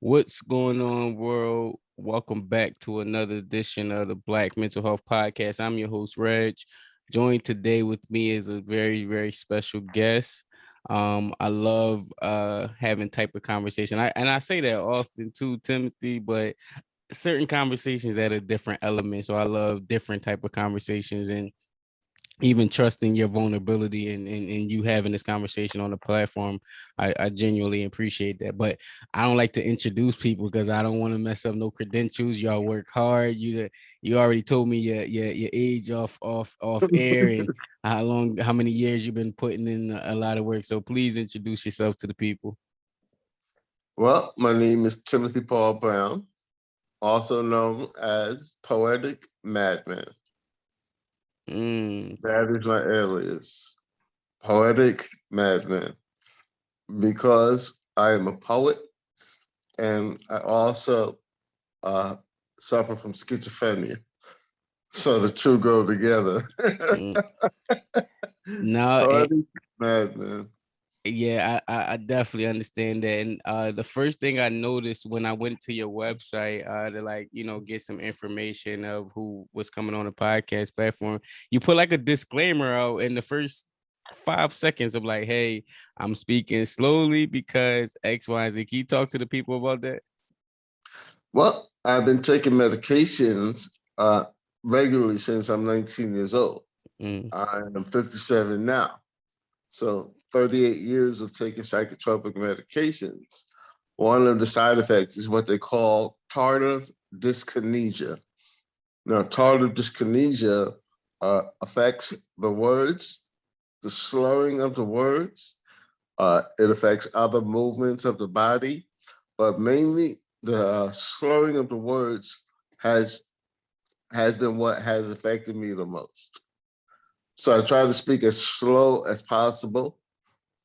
What's going on, world? Welcome back to another edition of the Black Mental Health Podcast. I'm your host, Reg. Joined today with me is a very, very special guest. I love having type of conversation. I say that often too, Timothy, but certain conversations at a different element. So I love different type of conversations and even trusting your vulnerability and you having this conversation on the platform. I genuinely appreciate that. But I don't like to introduce people because I don't want to mess up no credentials. Y'all work hard. You already told me your age off air and how many years you've been putting in a lot of work. So please introduce yourself to the people. Well, my name is Timothy Paul Brown, also known as Poetic Madman. That is my alias, Poetic Madman, because I am a poet and I also suffer from schizophrenia. So the two go together. No, Poetic Madman. yeah, I definitely understand that. And the first thing I noticed when I went to your website to get some information of who was coming on the podcast platform, you put like a disclaimer out in the first 5 seconds of like, hey, I'm speaking slowly because X, Y, Z. Can you talk to the people about that? Well, I've been taking medications regularly since I'm 19 years old. I am 57 now. So 38 years of taking psychotropic medications. One of the side effects is what they call tardive dyskinesia. Now, tardive dyskinesia affects the words, the slurring of the words. It affects other movements of the body, but mainly the slurring of the words has been what has affected me the most. So I try to speak as slow as possible,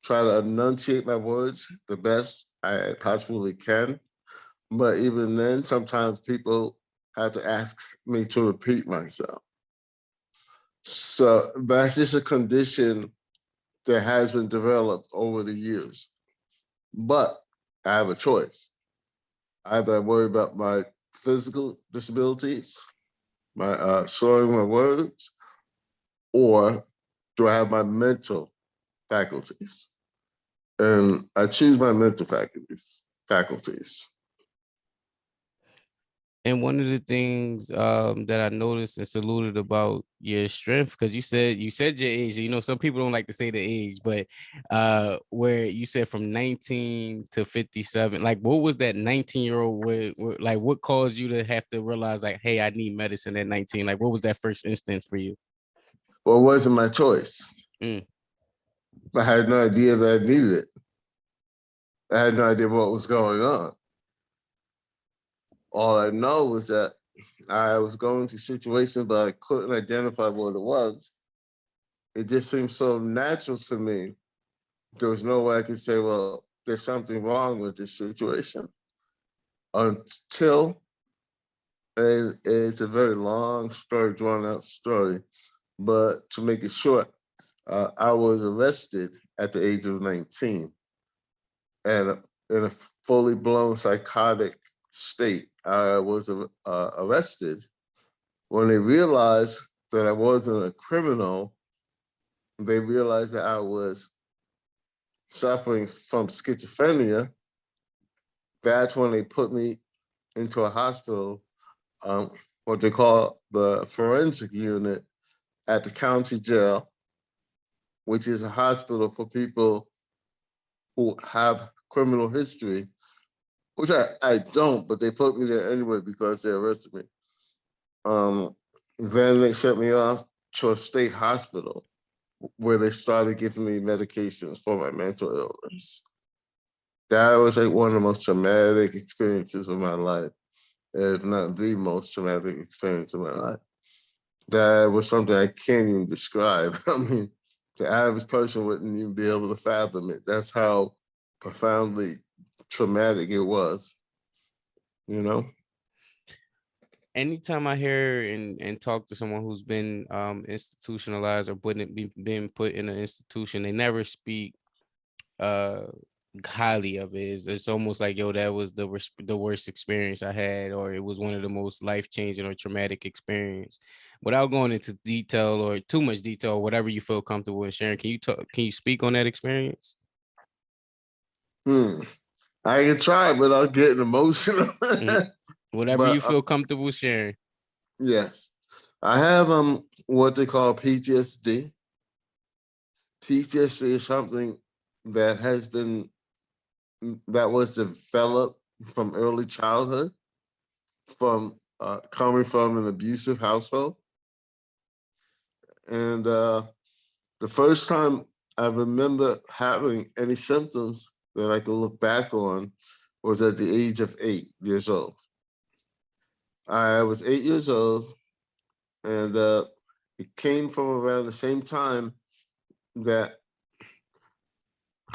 try to enunciate my words the best I possibly can. But even then, sometimes people have to ask me to repeat myself. So that's just a condition that has been developed over the years. But I have a choice. Either I worry about my physical disabilities, my slurring my words, or do I have my mental faculties? And I choose my mental faculties. And one of the things that I noticed and saluted about your strength, because you said your age. Some people don't like to say the age, but where you said from 19 to 57, like what was that 19-year-old? Like what caused you to have to realize like, hey, I need medicine at 19? Like what was that first instance for you? Well, it wasn't my choice. I had no idea that I needed it. I had no idea what was going on. All I know was that I was going through situations, but I couldn't identify what it was. It just seemed so natural to me. There was no way I could say, well, there's something wrong with this situation. Until, and it's a very long story, drawn out story, but to make it short, I was arrested at the age of 19 and in a fully blown psychotic state. I was arrested. When they realized that I wasn't a criminal, they realized that I was suffering from schizophrenia. That's when they put me into a hospital, what they call the forensic unit at the county jail, which is a hospital for people who have criminal history, which I don't, but they put me there anyway because they arrested me. Then they sent me off to a state hospital where they started giving me medications for my mental illness. That was like one of the most traumatic experiences of my life, if not the most traumatic experience of my life. That was something I can't even describe. I mean, the average person wouldn't even be able to fathom it. That's how profoundly traumatic it was, you know? Anytime I hear and talk to someone who's been institutionalized or been put in an institution, they never speak highly of it. It's almost like, yo, that was the worst experience I had, or it was one of the most life-changing or traumatic experience. Without going into detail or too much detail, whatever you feel comfortable in sharing, can you speak on that experience? I can try without getting emotional. Mm, whatever But you feel comfortable sharing. yes, I have what they call PTSD. PTSD is something that has been that was developed from early childhood, from coming from an abusive household. And the first time I remember having any symptoms that I could look back on was at the age of 8 years old. I was 8 years old, and it came from around the same time that,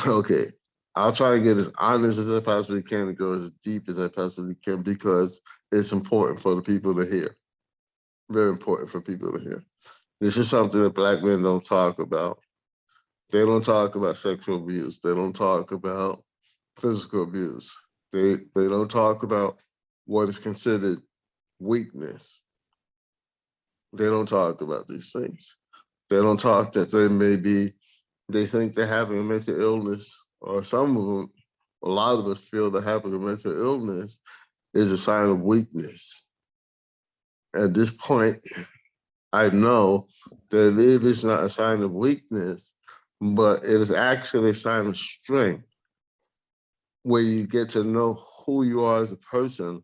okay, I'll try to get as honest as I possibly can and go as deep as I possibly can because it's important for the people to hear. Very important for people to hear. This is something that Black men don't talk about. They don't talk about sexual abuse. They don't talk about physical abuse. They don't talk about what is considered weakness. They don't talk about these things. They don't talk that they think they're having a mental illness, or some of them, a lot of us feel that having a mental illness is a sign of weakness. At this point, I know that it is not a sign of weakness, but it is actually a sign of strength, where you get to know who you are as a person,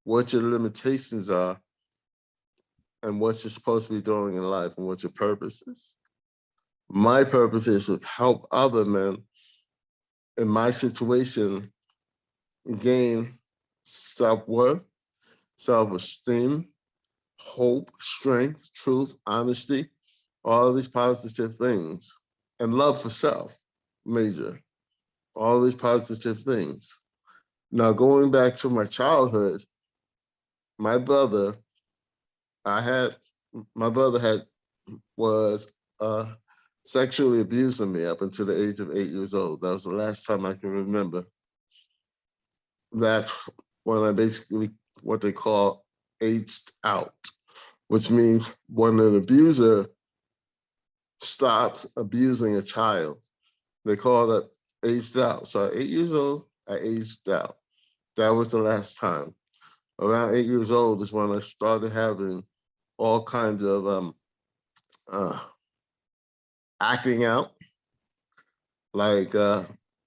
what your limitations are, and what you're supposed to be doing in life and what your purpose is. My purpose is to help other men in my situation gain self-worth, self-esteem, hope, strength, truth, honesty, all these positive things, and love for self, major, all these positive things. Now, going back to my childhood, my brother, I had, my brother was sexually abusing me up until the age of 8 years old. That was the last time I can remember. That's when I basically, what they call aged out, which means when an abuser stops abusing a child, they call that aged out. So at 8 years old, I aged out. That was the last time. Around 8 years old is when I started having all kinds of uh, acting out, like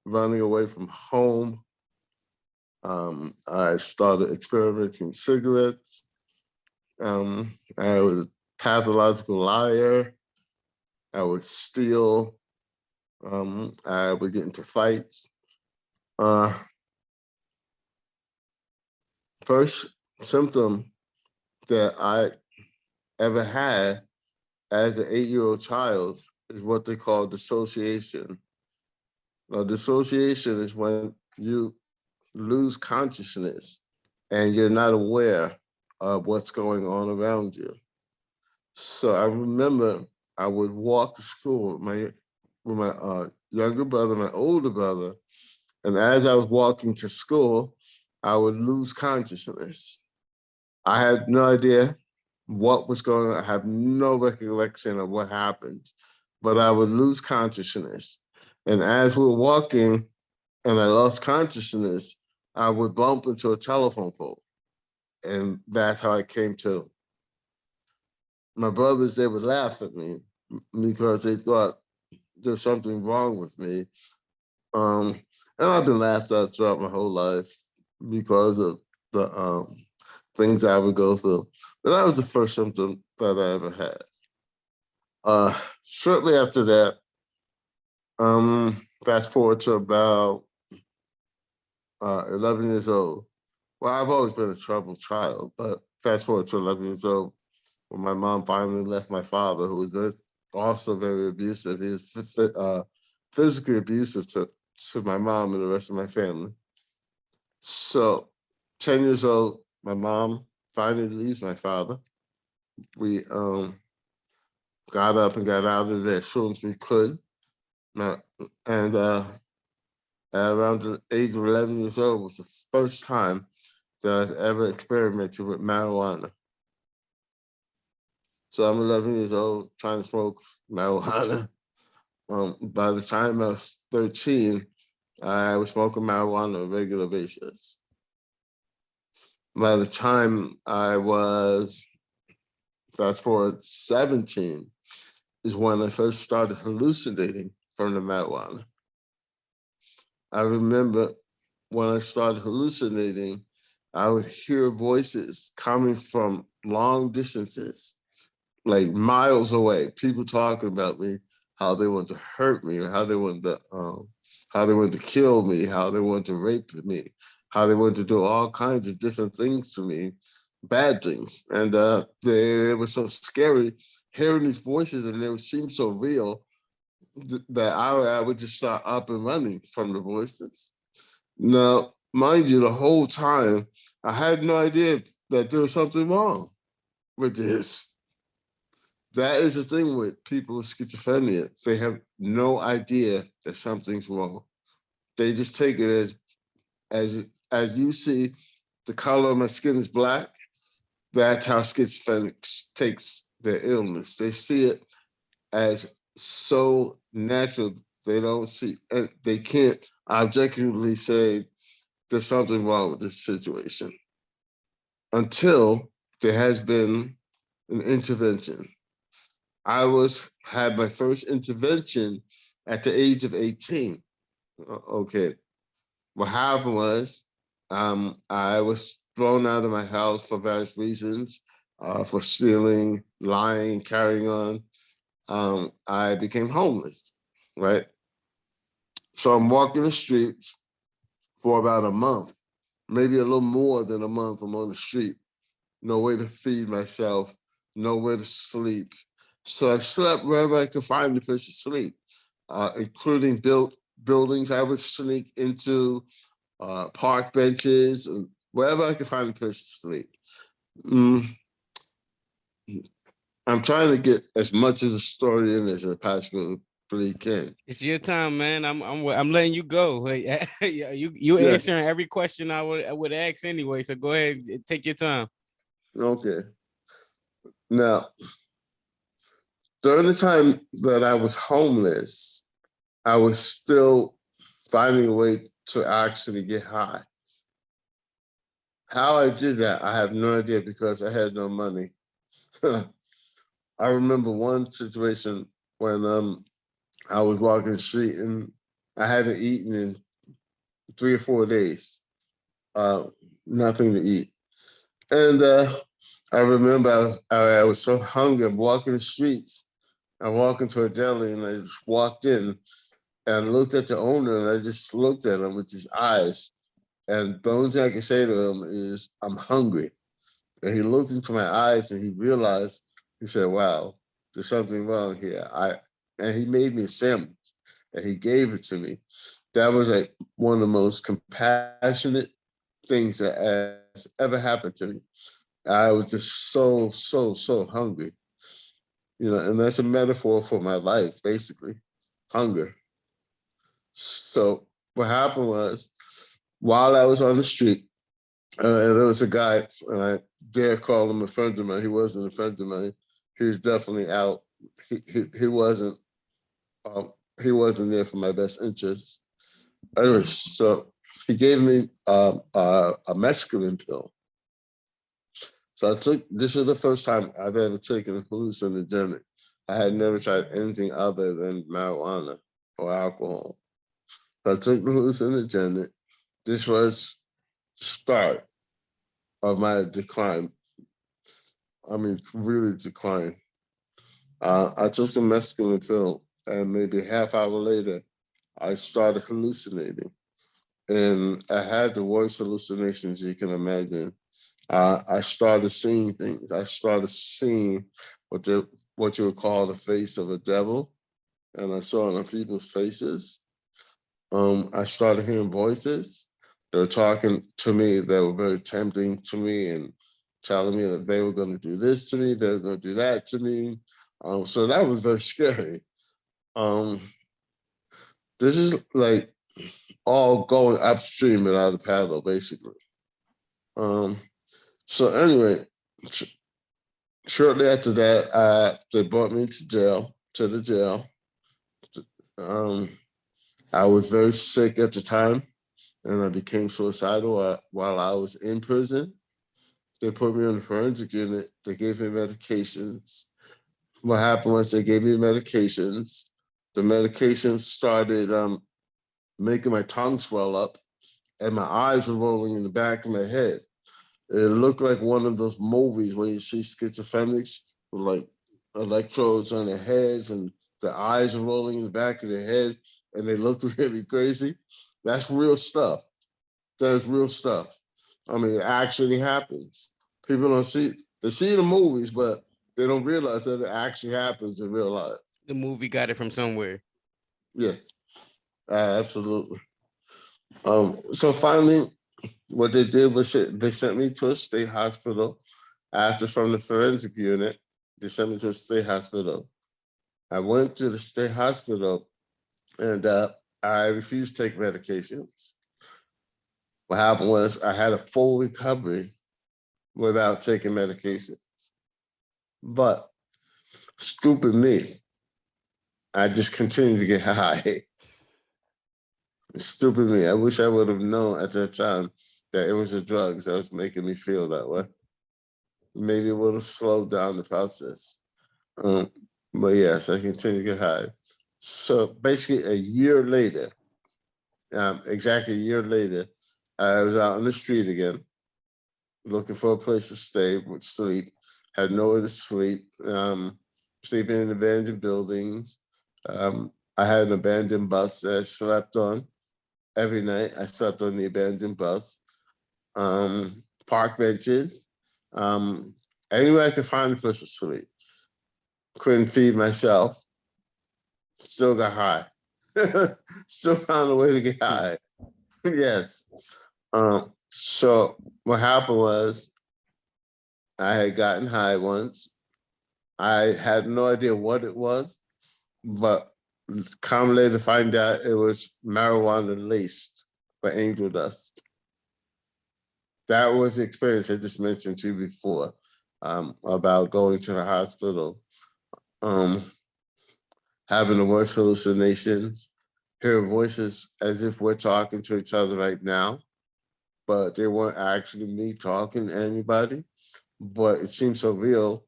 running away from home. I started experimenting with cigarettes. I was a pathological liar. I would steal. I would get into fights. Uh, First symptom that I ever had as an 8-year-old child is what they call dissociation. Now, dissociation is when you lose consciousness and you're not aware of what's going on around you. So I remember I would walk to school with my younger brother, my older brother, and as I was walking to school, I would lose consciousness. I had no idea what was going on. I have no recollection of what happened, but I would lose consciousness. And as we were walking and I lost consciousness, I would bump into a telephone pole. And that's how I came to. My brothers, they would laugh at me because they thought there's something wrong with me. Um, and I've been laughed at throughout my whole life because of the things I would go through. But that was the first symptom that I ever had. Shortly after that, fast forward to about 11 years old. Well, I've always been a troubled child, but fast forward to 11 years old, when my mom finally left my father, who was also very abusive. He was physically abusive to my mom and the rest of my family. So, 10 years old, my mom finally leaves my father. We got up and got out of there as soon as we could. And At around the age of 11 years old was the first time that I've ever experimented with marijuana. So I'm 11 years old trying to smoke marijuana. By the time I was 13, I was smoking marijuana on a regular basis. By the time I was, fast forward, 17, is when I first started hallucinating from the marijuana. I remember when I started hallucinating, I would hear voices coming from long distances, like miles away, people talking about me, how they want to hurt me, or how they want to kill me, how they want to rape me, how they want to do all kinds of different things to me, bad things. And they were so scary hearing these voices, and they would seem so real that I would just start up and running from the voices. Now, mind you, the whole time, I had no idea that there was something wrong with this. That is the thing with people with schizophrenia. They have no idea that something's wrong. They just take it as you see the color of my skin is black. That's how schizophrenics takes their illness. They see it as so natural. They don't see, and they can't objectively say there's something wrong with this situation until there has been an intervention. I had my first intervention at the age of 18. Okay, what happened was I was thrown out of my house for various reasons, for stealing, lying, carrying on. I became homeless, right? So I'm walking the streets for about a month, maybe a little more than a month. I'm on the street, no way to feed myself, nowhere to sleep. So I slept wherever I could find a place to sleep, including buildings. I would sneak into park benches, and wherever I could find a place to sleep. Mm, I'm trying to get as much of the story in as I possibly can. It's your time, man. I'm letting you go. You Yeah. answering every question I would ask anyway. So go ahead, take your time. Okay. Now, during the time that I was homeless, I was still finding a way to actually get high. How I did that, I have no idea because I had no money. I remember one situation when I was walking the street and I hadn't eaten in 3 or 4 days, uh, nothing to eat. And I remember I was so hungry. I'm walking the streets. I walked into a deli and I just walked in and looked at the owner and I just looked at him with his eyes. And the only thing I can say to him is, I'm hungry. And he looked into my eyes and he realized, he said, wow, there's something wrong here. And he made me a sandwich and he gave it to me. That was like one of the most compassionate things that has ever happened to me. I was just so hungry. And that's a metaphor for my life, basically, hunger. So what happened was, while I was on the street, and there was a guy, and I dare call him a friend of mine. He wasn't a friend of mine. He was definitely out. He wasn't um, he wasn't there for my best interests. Anyway, so he gave me a Mexican pill. So this was the first time I've ever taken a hallucinogenic. I had never tried anything other than marijuana or alcohol. So I took the hallucinogenic. This was the start of my decline. I mean, really decline. I took the Mexican pill, and maybe a half hour later, I started hallucinating. And I had the worst hallucinations you can imagine. I started seeing things. I started seeing what you would call the face of a devil, and I saw it on people's faces. I started hearing voices. They were talking to me. They were very tempting to me and telling me that they were going to do this to me. They were going to do that to me. So that was very scary. Um, this is like all going upstream without a paddle, basically. Um, so anyway, shortly after that, they brought me to the jail. Um, I was very sick at the time, and I became suicidal while I was in prison. They put me on the forensic unit. They gave me medications. What happened was they gave me medications. The medications started making my tongue swell up, and my eyes were rolling in the back of my head. It looked like one of those movies where you see schizophrenics with like electrodes on their heads and the eyes are rolling in the back of their head and they look really crazy. That's real stuff. That's real stuff. I mean, it actually happens. People don't see they see the movies, but they don't realize that it actually happens in real life. The movie got it from somewhere. Yes, absolutely. So finally, what they did was they sent me to a state hospital. After from the forensic unit, they sent me to a state hospital. I went to the state hospital and I refused to take medications. What happened was I had a full recovery without taking medication. But stupid me, I just continued to get high. Stupid me. I wish I would have known at that time that it was the drugs that was making me feel that way. Maybe it would have slowed down the process. Um, but yes, I continued to get high. So basically, a year later, exactly a year later, I was out on the street again, looking for a place to stay, with sleep. Had nowhere to sleep. Sleeping in abandoned buildings. I had an abandoned bus that I slept on every night. I slept on the abandoned bus. Park benches. Um, Anywhere I could find a place to sleep. Couldn't feed myself. Still got high. Still found a way to get high. Yes. So what happened was I had gotten high once. I had no idea what it was, but come later to find out it was marijuana laced for angel dust. That was the experience I just mentioned to you before, about going to the hospital, um, having the worst hallucinations, hearing voices as if we're talking to each other right now, but they weren't actually me talking to anybody. But it seemed so real.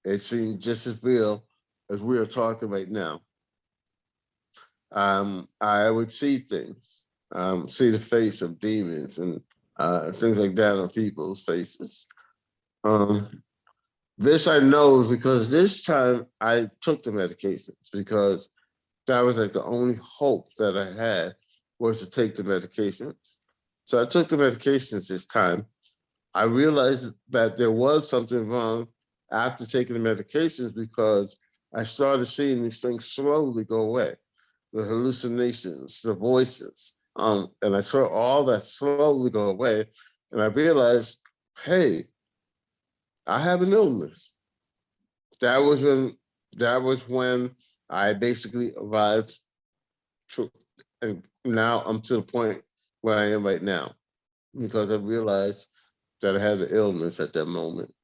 It seemed just as real as we are talking right now. I would see things, see the face of demons and things like that on people's faces. Um, this I know because this time I took the medications because that was like the only hope that I had was to take the medications. So I took the medications this time. I realized that there was something wrong after taking the medications because I started seeing these things slowly go away, the hallucinations, the voices. And I saw all that slowly go away. And I realized, hey, I have an illness. That was when I basically arrived to, and now I'm to the point where I am right now because I realized that I had an illness at that moment,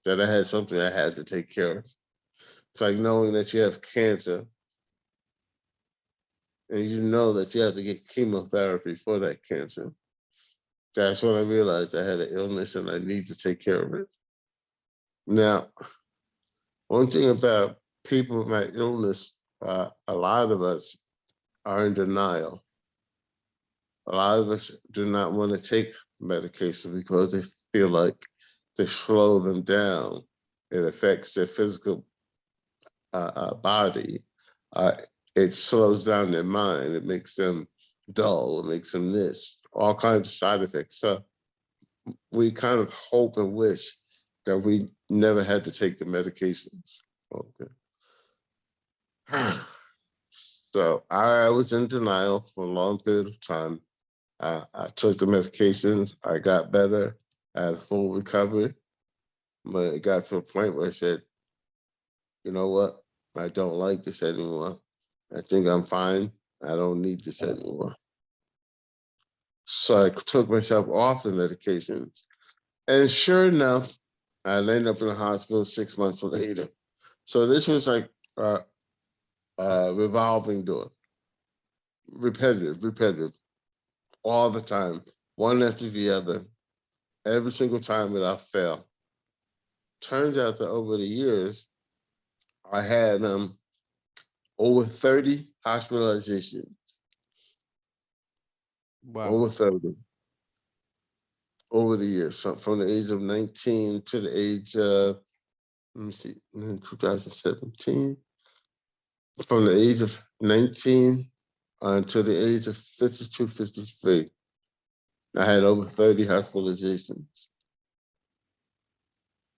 that I had something I had to take care of. It's like knowing that you have cancer and you know that you have to get chemotherapy for that cancer. That's when I realized I had an illness and I need to take care of it. Now, one thing about people with my illness, a lot of us are in denial. A lot of us do not want to take medication because they feel like they slow them down. It affects their physical body. Uh, it slows down their mind. It makes them dull. It makes them this. All kinds of side effects. So we kind of hope and wish that we never had to take the medications. Okay. So I was in denial for a long period of time. I took the medications. I got better. I had full recovery. But it got to a point where I said, you know what? I don't like this anymore. I think I'm fine. I don't need this anymore. So I took myself off the medications. And sure enough, I ended up in the hospital 6 months later. So this was like a revolving door, repetitive, all the time, one after the other, every single time without fail. Turns out that over the years, I had over 30 hospitalizations. Wow. Over 30 over the years. So from the age of 19 to the age of, let me see, in 2017. From the age of 19 to the age of 52, 53, I had over 30 hospitalizations.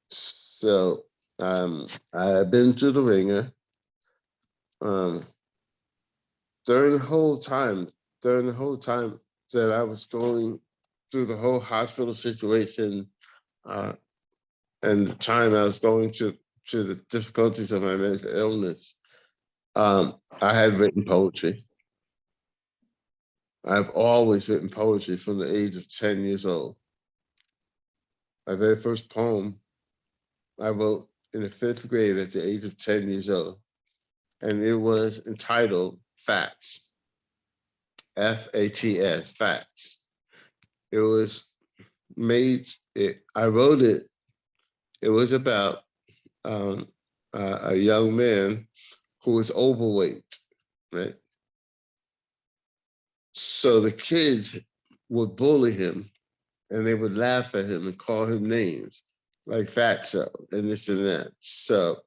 So I had been through the ringer. Um, during the whole time that I was going through the whole hospital situation, and the time I was going to the difficulties of my mental illness, I had written poetry. I've always written poetry from the age of 10 years old. My very first poem I wrote in the 5th grade at the age of 10 years old, and it was entitled Facts, F-A-T-S, Facts. It was I wrote it, it was about a young man who was overweight, right? So the kids would bully him and they would laugh at him and call him names like fatso and this and that. So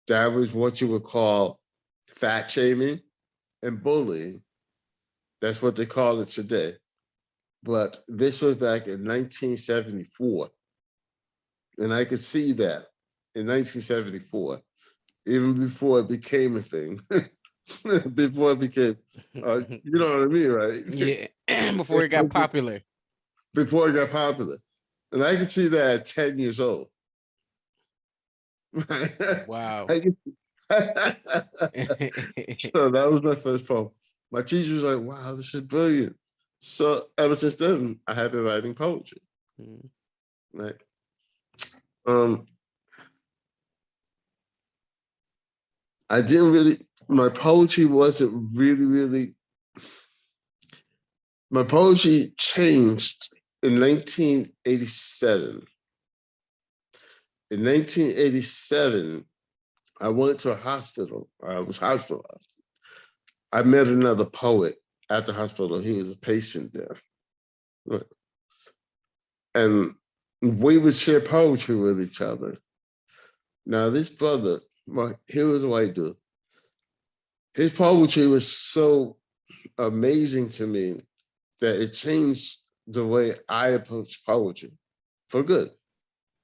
that was what you would call fat shaming and bullying. That's what they call it today. But this was back in 1974. And I could see that in 1974, even before it became a thing. Before it became, you know what I mean, right? Yeah, before it got popular. Before it got popular. And I could see that at 10 years old. Wow. So that was my first poem. My teacher was like, wow, this is brilliant. So ever since then, I have been writing poetry. Right. I didn't really, my poetry wasn't really, my poetry changed in 1987. In 1987, I went to a hospital. I was hospitalized. I met another poet at the hospital. He was a patient there. And we would share poetry with each other. Now, this brother, well, he was a white dude. His poetry was so amazing to me that it changed the way I approach poetry for good.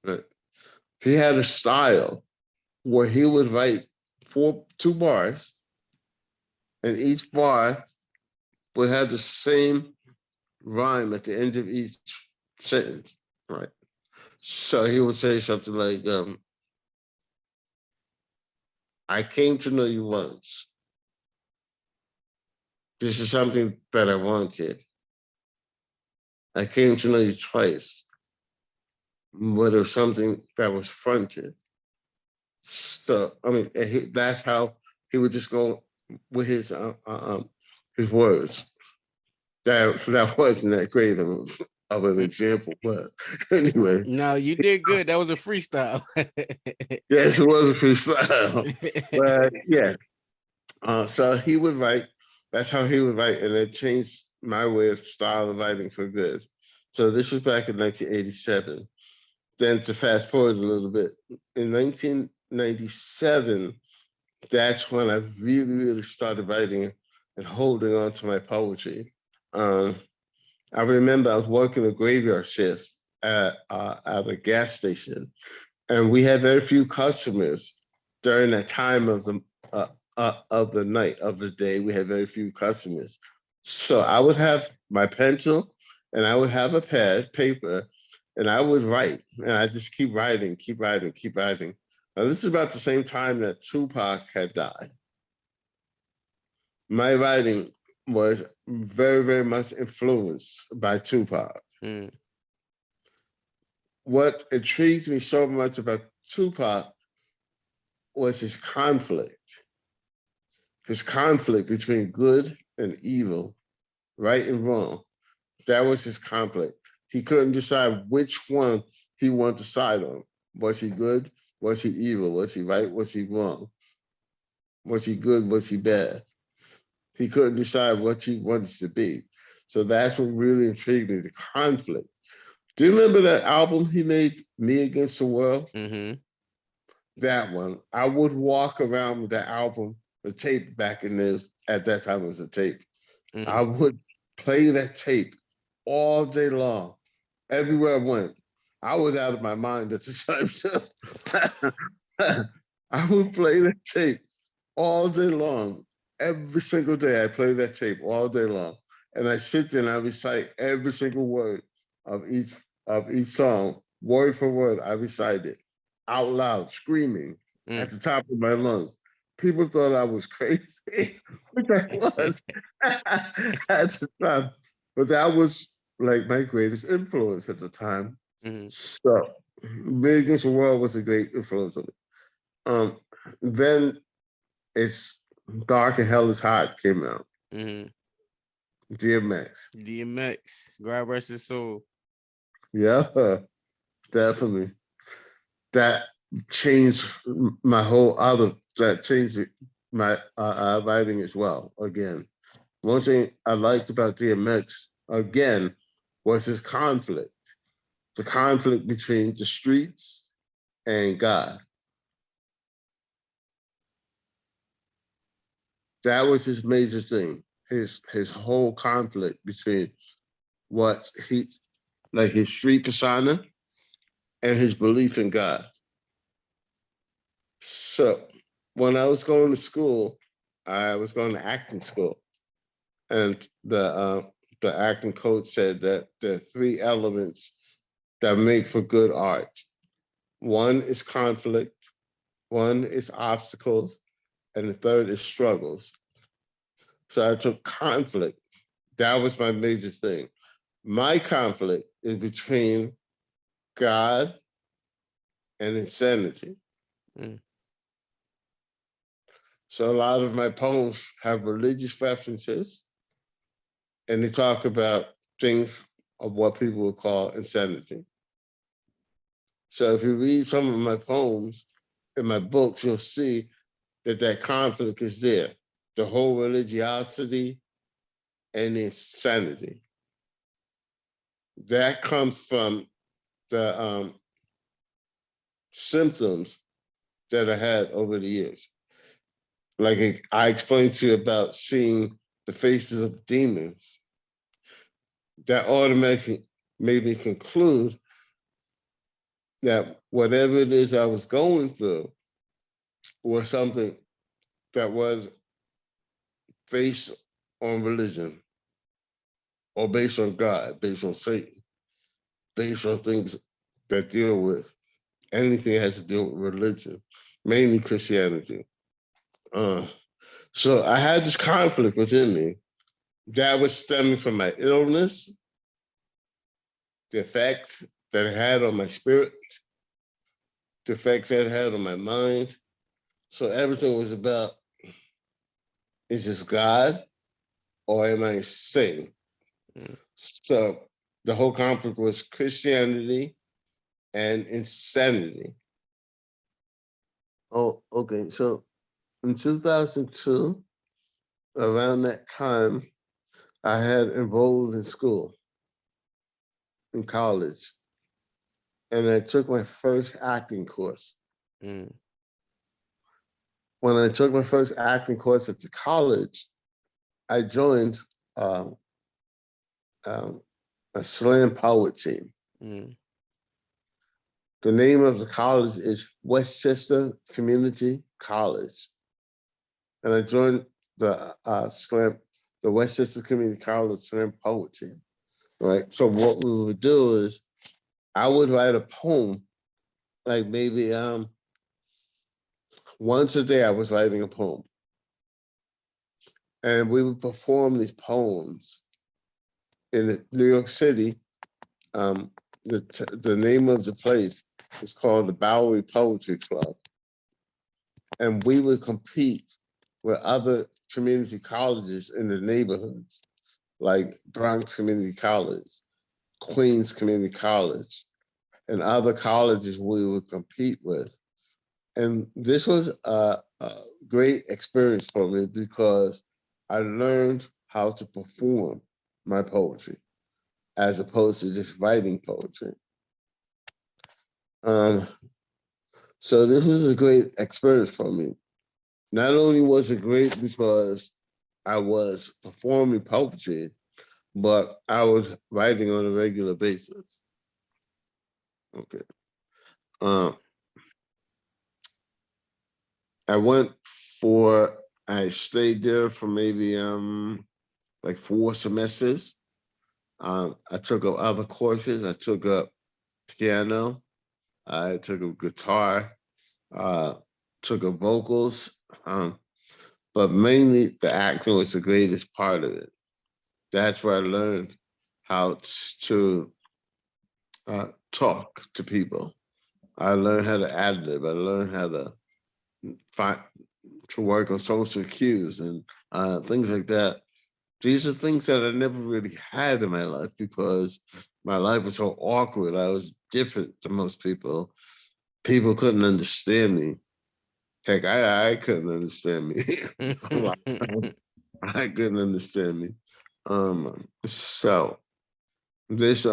Right? He had a style where he would write 2 bars, and each bar would have the same rhyme at the end of each sentence, right? So he would say something like, I came to know you once. This is something that I wanted. I came to know you twice, but it was something that was fronted. So, I mean, that's how he would just go with his words. That wasn't that great of an example, but anyway. No, you did good. That was a freestyle. Yes, it was a freestyle, but yeah. So he would write. That's how he would write, and it changed my way of style of writing for good. So this was back in 1987. Then to fast forward a little bit, in 1997, that's when I really started writing and holding on to my poetry. I remember I was working a graveyard shift at a gas station, and we had very few customers during that time of the night of the day. We had very few customers, so I would have my pencil and I would have a pad, paper, and I would write, and I just keep writing. Now this is about the same time that Tupac had died. My writing was very, very much influenced by Tupac. What intrigued me so much about Tupac was his conflict between good and evil, right and wrong. That was his conflict. He couldn't decide which one he wanted to side on. Was he good? Was he evil? Was he right? Was he wrong? Was he good? Was he bad? He couldn't decide what he wanted to be. So that's what really intrigued me, the conflict. Do you remember that album he made, Me Against the World? Mm-hmm. That one. I would walk around with that album, the tape back in this, at that time it was a tape. I would play that tape all day long, everywhere I went. I was out of my mind at the time. So I would play that tape all day long. Every single day, I play that tape all day long, and I sit there and I recite every single word of each song, word for word. I recite it out loud, screaming at the top of my lungs. People thought I was crazy, which I was at the time, but that was like my greatest influence at the time. So, Big Against the World was a great influence on me. Then it's Dark and Hell is Hot came out. DMX, God rest his soul. Yeah, definitely. That changed my whole other. That changed my writing as well. Again, one thing I liked about DMX again was his conflict. The conflict between the streets and God. That was his major thing. His whole conflict between what he like his street persona and his belief in God. So when I was going to school, I was going to acting school, and the acting coach said that there are three elements that make for good art. One is conflict, one is obstacles, and the third is struggles. So I took conflict. That was my major thing. My conflict is between God and insanity. So a lot of my poems have religious references, and they talk about things of what people would call insanity. So if you read some of my poems in my books, you'll see that that conflict is there. The whole religiosity and insanity. That comes from the symptoms that I had over the years. Like I explained to you about seeing the faces of demons. That automatically made me conclude that whatever it is I was going through was something that was based on religion or based on God, based on Satan, based on things that deal with anything that has to do with religion, mainly Christianity. So I had this conflict within me that was stemming from my illness, the effect that it had on my spirit, the effects that it had on my mind. So everything was about, is this God or am I Satan? So the whole conflict was Christianity and insanity. Oh, okay. So in 2002, around that time, I had enrolled in school, in college, and I took my first acting course. When I took my first acting course at the college, I joined um, a slam poet team. The name of the college is Westchester Community College. And I joined the Westchester Community College Slam Poet team. Right. So what we would do is I would write a poem, like maybe once a day I was writing a poem. and we would perform these poems in New York City. The name of the place is called the Bowery Poetry Club, and we would compete with other community colleges in the neighborhoods, like Bronx Community College, Queens Community College, and other colleges we would compete with. And this was a great experience for me because I learned how to perform my poetry as opposed to just writing poetry. So this was a great experience for me. Not only was it great because I was performing poetry, but I was writing on a regular basis. Okay. I went for, I stayed there for maybe like 4 semesters. I took up other courses. I took up piano. I took up guitar. Took up vocals. But mainly the acting was the greatest part of it. That's where I learned how to talk to people. I learned how to ad lib. I learned how to find to work on social cues and things like that. These are things that I never really had in my life because my life was so awkward. I was different to most people. People couldn't understand me. Heck, I couldn't understand me. I couldn't understand me. So this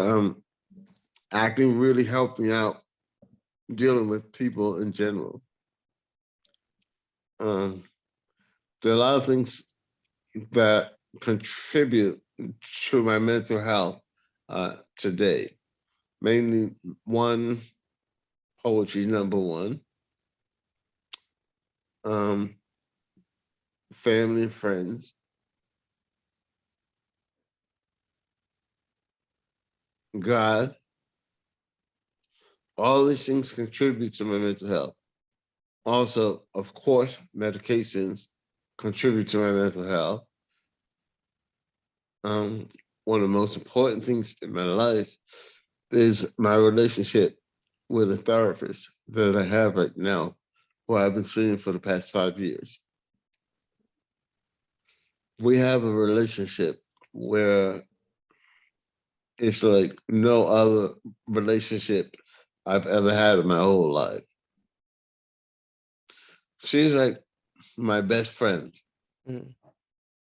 acting really helped me out dealing with people in general. There are a lot of things that contribute to my mental health today. Mainly one, poetry, number one. Family and friends. God. All these things contribute to my mental health. Also, of course, medications contribute to my mental health. One of the most important things in my life is my relationship with a therapist that I have right now, who I've been seeing for the past 5 years. We have a relationship where it's like no other relationship I've ever had in my whole life. She's like my best friend,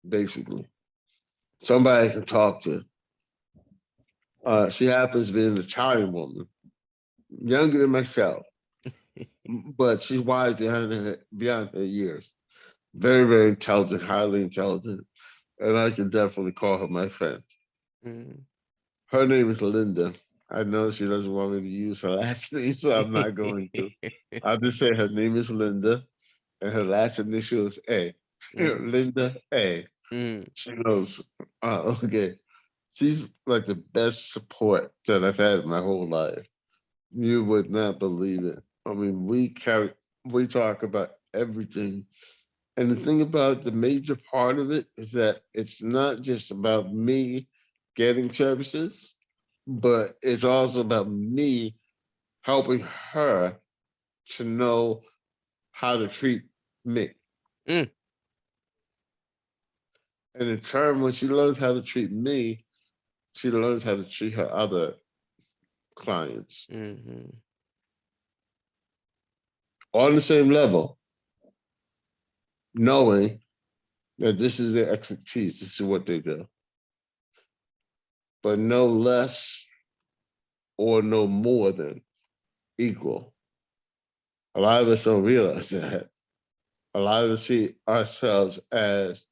basically. Somebody I can talk to. She happens to be an Italian woman, younger than myself, but she's wise beyond her years. Very, very intelligent, highly intelligent, and I can definitely call her my friend. Her name is Linda. I know she doesn't want me to use her last name, so I'm not going to. I'll just say her name is Linda, and her last initial is A. Linda A. She knows. Okay. She's like the best support that I've had in my whole life. You would not believe it. I mean, we talk about everything. And the thing about the major part of it is that it's not just about me getting services, but it's also about me helping her to know how to treat me. And in turn, when she learns how to treat me, she learns how to treat her other clients on the same level, knowing that this is their expertise, this is what they do, but no less or no more than equal. A lot of us don't realize that. A lot of us see ourselves as,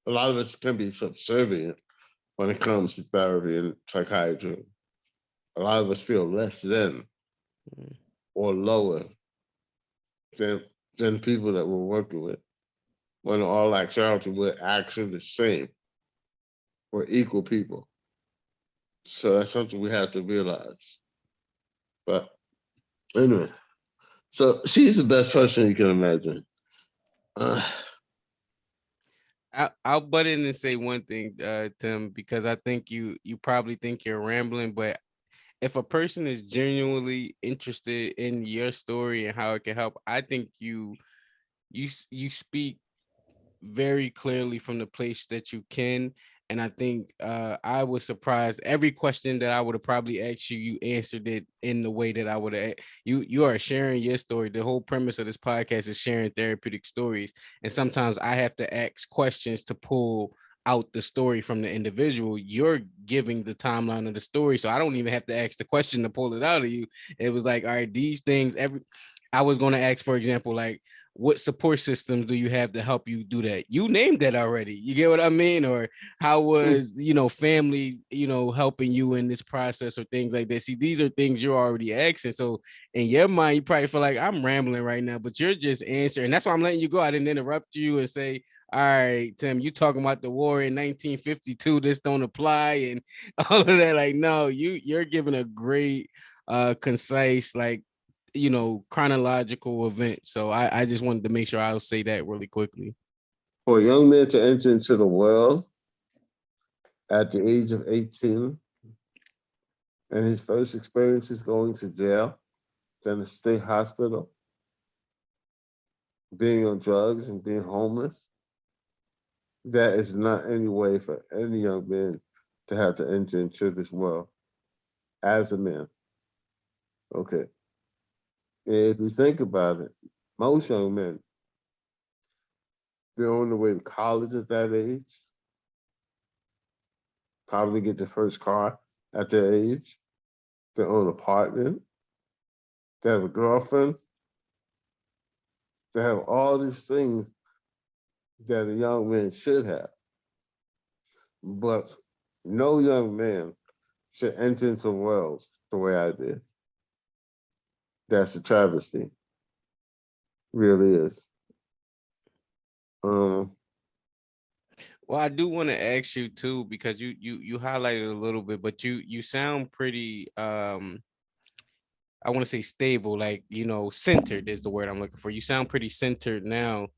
a lot of us can be subservient when it comes to therapy and psychiatry. A lot of us feel less than or lower than people that we're working with. When in all actuality, we're actually the same. We're equal people. So that's something we have to realize. But anyway, so she's the best person you can imagine. I'll butt in and say one thing, Tim, because I think you probably think you're rambling, but if a person is genuinely interested in your story and how it can help, I think you speak very clearly from the place that you can. And I think I was surprised. Every question that I would have probably asked you, you answered it in the way that I would have. You are sharing your story. The whole premise of this podcast is sharing therapeutic stories. And sometimes I have to ask questions to pull out the story from the individual. You're giving the timeline of the story. So I don't even have to ask the question to pull it out of you. It was like, all right, these things, I was going to ask, for example, like, what support systems do you have to help you do that? You named that already. You get what I mean? Or how was, family, helping you in this process or things like that? See, these are things you're already asking. So in your mind, you probably feel like I'm rambling right now, but you're just answering. That's why I'm letting you go. I didn't interrupt you and say, all right, Tim, you talking about the war in 1952, this don't apply and all of that. Like, no, you're giving a great concise, like, chronological event. So I just wanted to make sure I'll say that really quickly. For a young man to enter into the world at the age of 18 and his first experience is going to jail, then a state hospital, being on drugs and being homeless, that is not any way for any young man to have to enter into this world as a man. Okay. If you think about it, most young men, they're on the way to college at that age, probably get their first car at their age, they own an apartment, they have a girlfriend, they have all these things that a young man should have. But no young man should enter into the world the way I did. That's a travesty. Really is. Well, I do want to ask you too, because you highlighted a little bit, but you sound pretty I want to say stable, like, centered is the word I'm looking for. You sound pretty centered now.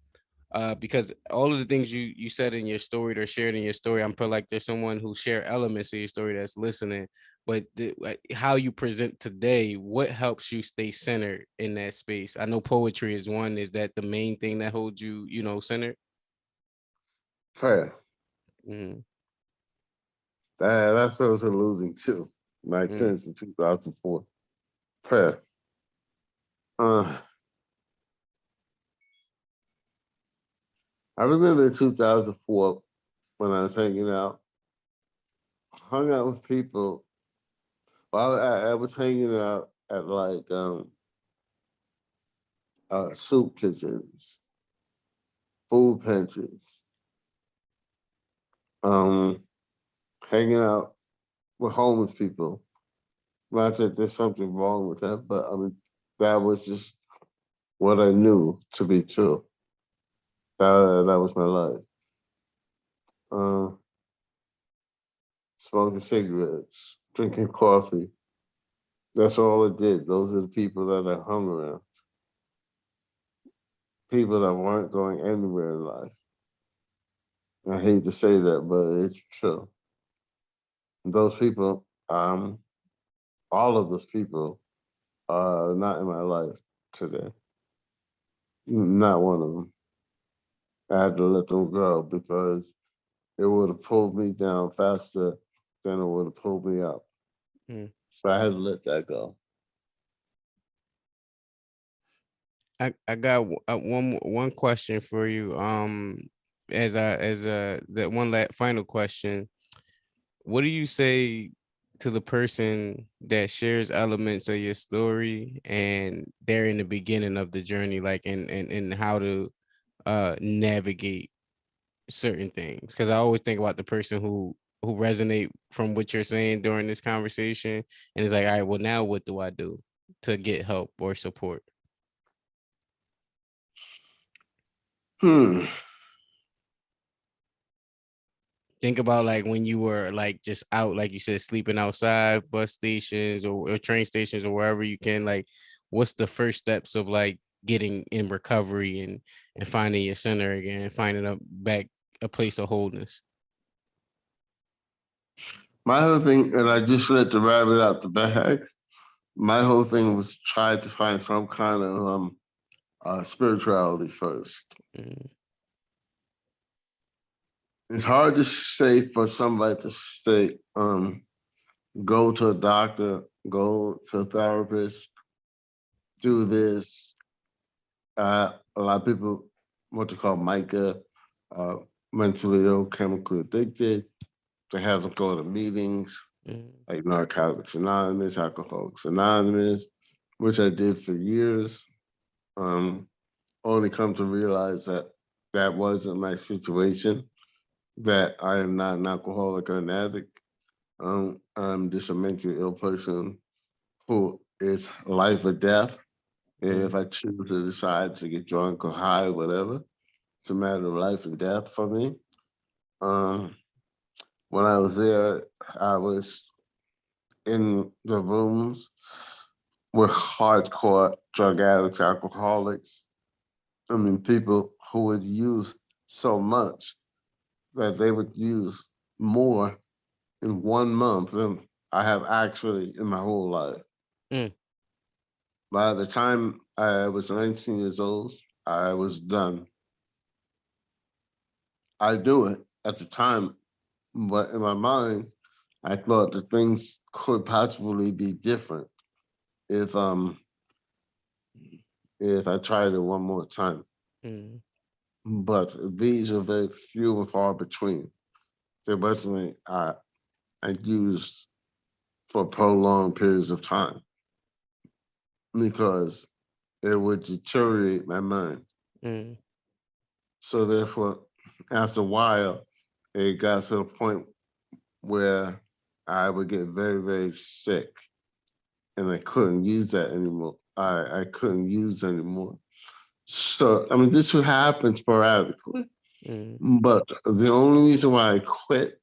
Because all of the things you said in your story or shared in your story, I feel like there's someone who share elements of your story that's listening. But like, how you present today, what helps you stay centered in that space? I know poetry is one. Is that the main thing that holds you, centered? Prayer. Mm-hmm. That's what I was alluding to. My experience in 2004. Prayer. I remember in 2004 when I was hung out with people. Well, I was hanging out at like soup kitchens, food pantries, um, hanging out with homeless people. Not that there's something wrong with that, but I mean, that was just what I knew to be true. That was my life. Uh, Smoking cigarettes, drinking coffee. That's all I did. Those are the people that I hung around. People that weren't going anywhere in life. I hate to say that, but it's true. Those people, all of those people are not in my life today. Not one of them. I had to let them go because it would have pulled me down faster than it would have pulled me up. So I had to let that go. I got one question for you. As a that one final question. What do you say to the person that shares elements of your story and they're in the beginning of the journey, like and how to navigate certain things? Because I always think about the person who resonate from what you're saying during this conversation, and it's like, all right, well, now what do I do to get help or support? Hmm. Think about like when you were like just out, like you said, sleeping outside bus stations or train stations or wherever you can. Like, what's the first steps of like getting in recovery and finding your center again, finding up back a place of wholeness? My whole thing, and I just let the rabbit out the bag. My whole thing was try to find some kind of spirituality first. Mm. It's hard to say for somebody to say, go to a doctor, go to a therapist, do this. A lot of people, what they call MICA, uh, mentally ill, chemically addicted. They have to go to meetings like Narcotics Anonymous, Alcoholics Anonymous, which I did for years. Only come to realize that that wasn't my situation, that I am not an alcoholic or an addict. I'm just a mentally ill person who is life or death. And if I choose to decide to get drunk or high, whatever, it's a matter of life and death for me. When I was there, I was in the rooms with hardcore drug addicts, alcoholics. I mean, people who would use so much that they would use more in 1 month than I have actually in my whole life. Mm. By the time I was 19 years old, I was done. I do it at the time, but in my mind, I thought that things could possibly be different if if I tried it one more time. Mm. But these are very few and far between. They wasn't I used for prolonged periods of time because it would deteriorate my mind. Mm. So therefore, after a while, it got to the point where I would get very, very sick, and I couldn't use that anymore. I couldn't use anymore. So I mean, this would happen sporadically, Mm. but the only reason why I quit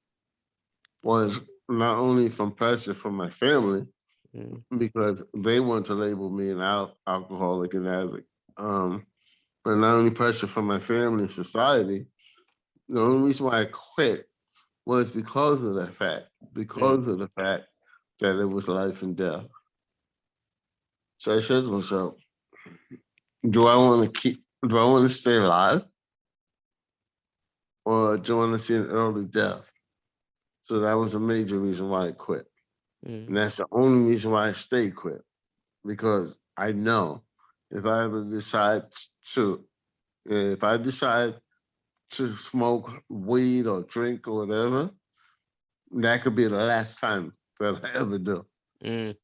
was not only from pressure from my family, Mm. because they want to label me an alcoholic and addict. But not only pressure from my family and society, the only reason why I quit was because of that fact, Mm. because of the fact that it was life and death. So I said to myself, do I want to stay alive or do I want to see an early death? So that was a major reason why I quit. And Mm. that's the only reason why I stayed quit, because I know if I ever decide to, if I decide to smoke weed or drink or whatever, that could be the last time that I ever do. Mm.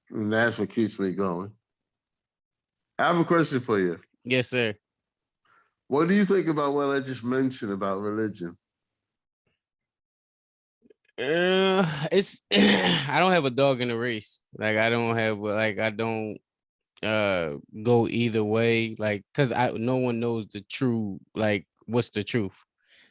And that's what keeps me going. I have a question for you. Yes, sir. What do you think about what I just mentioned about religion? It's I don't have a dog in the race. Like I don't go either way. Like, cause no one knows the true, like, what's the truth.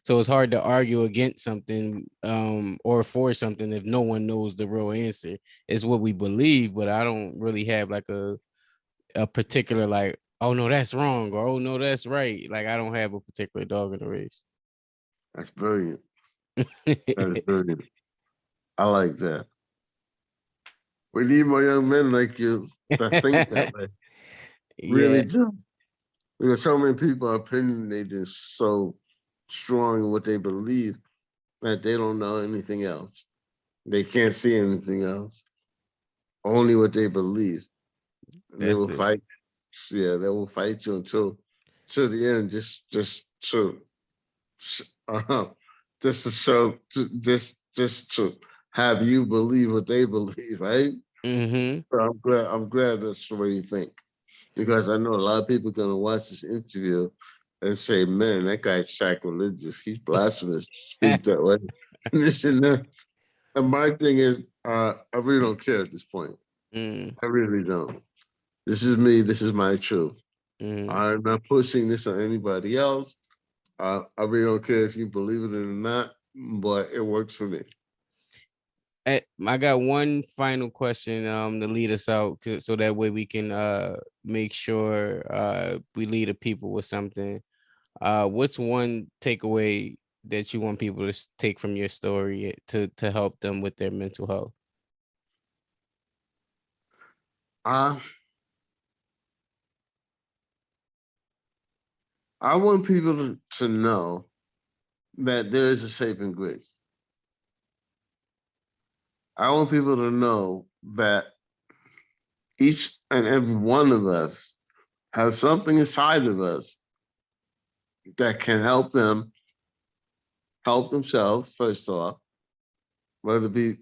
So it's hard to argue against something or for something if no one knows the real answer. It's what we believe, but I don't really have like a particular like, oh no, that's wrong, or oh no, that's right. Like I don't have a particular dog in the race. That's brilliant. That is brilliant. I like that. We need more young men like you that think that way. Really Yeah, do. Because so many people are opinionated so strong in what they believe that they don't know anything else. They can't see anything else. Only what they believe. And they that's will it. fight. Yeah, they will fight you until to the end, uh, just to show, just to have you believe what they believe, right? Mm-hmm. So I'm glad that's the way you think, because I know a lot of people gonna watch this interview and say, "Man, that guy's sacrilegious. He's blasphemous. Speak that way." This and that. And my thing is, I really don't care at this point. Mm. I really don't. This is me. This is my truth. Mm. I'm not pushing this on anybody else. I really don't care if you believe it or not, but it works for me. I got one final question to lead us out, so that way we can make sure we lead the people with something. What's one takeaway that you want people to take from your story to help them with their mental health? I want people to know that there is a saving grace. I want people to know that each and every one of us has something inside of us that can help them help themselves, first off, whether it be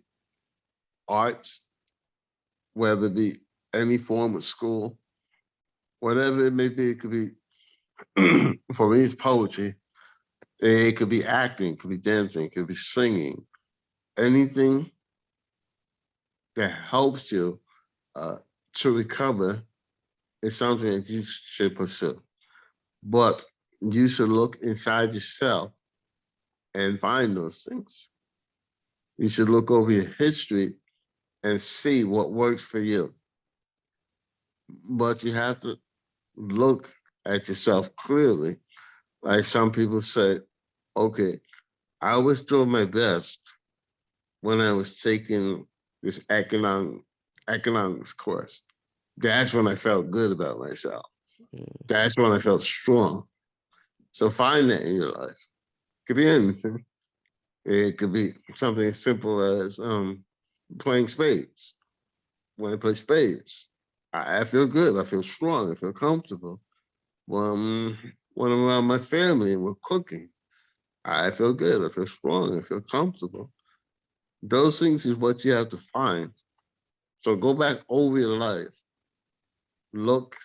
arts, whether it be any form of school, whatever it may be. It could be, for me, it's poetry. It could be acting, it could be dancing, it could be singing. Anything that helps you to recover is something that you should pursue. But you should look inside yourself and find those things. You should look over your history and see what works for you. But you have to look at yourself clearly. Like some people say, okay, I was doing my best when I was taking this economics course. That's when I felt good about myself. That's when I felt strong. So find that in your life. It could be anything. It could be something as simple as playing spades. When I play spades, I feel good. I feel strong. I feel comfortable. When I'm around my family and we're cooking, I feel good. I feel strong. I feel comfortable. Those things is what you have to find. So go back over your life, look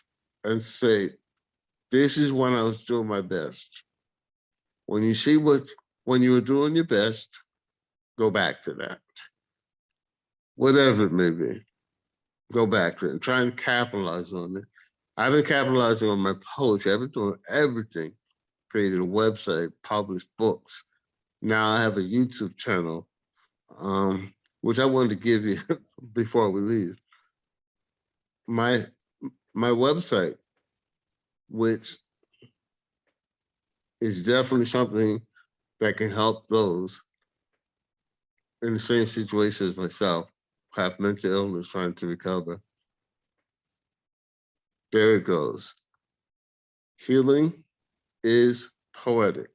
and say, this is when I was doing my best. When you see when you were doing your best, go back to that. Whatever it may be, go back to it and try and capitalize on it. I've been capitalizing on my poetry. I've been doing everything. Created a website, published books. Now I have a YouTube channel, which I wanted to give you before we leave. My my website, which is definitely something that can help those in the same situation as myself, have mental illness trying to recover. There it goes. Healing is poetic.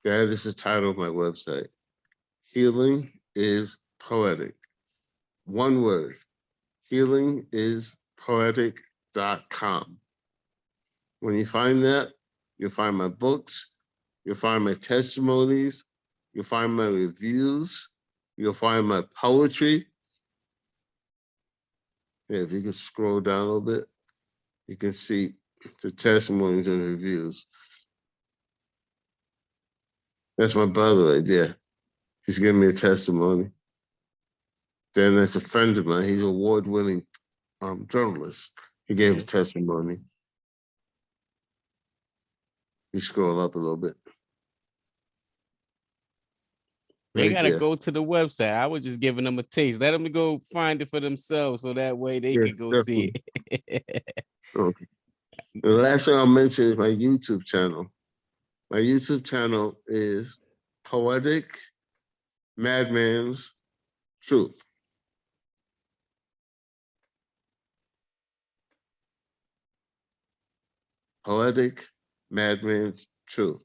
That is the title of my website. Healing is poetic. One word. Healingispoetic.com. When you find that, you'll find my books, you'll find my testimonies, you'll find my reviews, you'll find my poetry. Yeah, if you can scroll down a little bit, you can see the testimonies and reviews. That's my brother right there. He's giving me a testimony. Then there's a friend of mine. He's an award-winning journalist. He gave a testimony. You scroll up a little bit. They gotta go to the website. I was just giving them a taste. Let them go find it for themselves, so that way they can go definitely see it. Okay. The last thing I'll mention is my YouTube channel. My YouTube channel is Poetic Madman's Truth. Poetic Madman's Truth.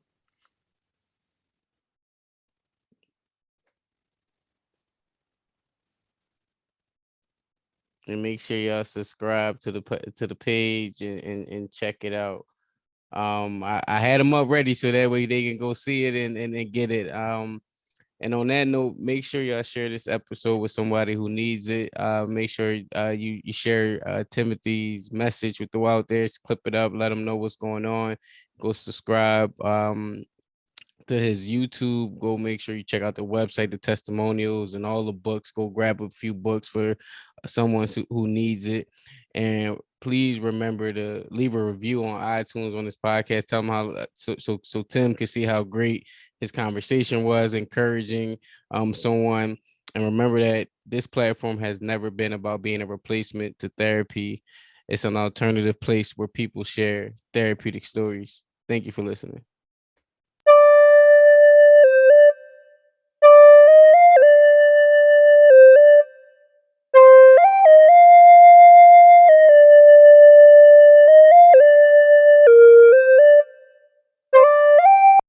And make sure y'all subscribe to the page and check it out. I had them up ready so that way they can go see it and get it. And on that note, make sure y'all share this episode with somebody who needs it. Make sure you share Timothy's message with the out there. Clip it up, let them know what's going on. Go subscribe to his YouTube. Go make sure you check out the website, the testimonials, and all the books. Go grab a few books for someone who needs it. And please remember to leave a review on iTunes on this podcast. Tell them how so Tim can see how great his conversation was, encouraging someone. And remember that this platform has never been about being a replacement to therapy. It's an alternative place where people share therapeutic stories. Thank you for listening.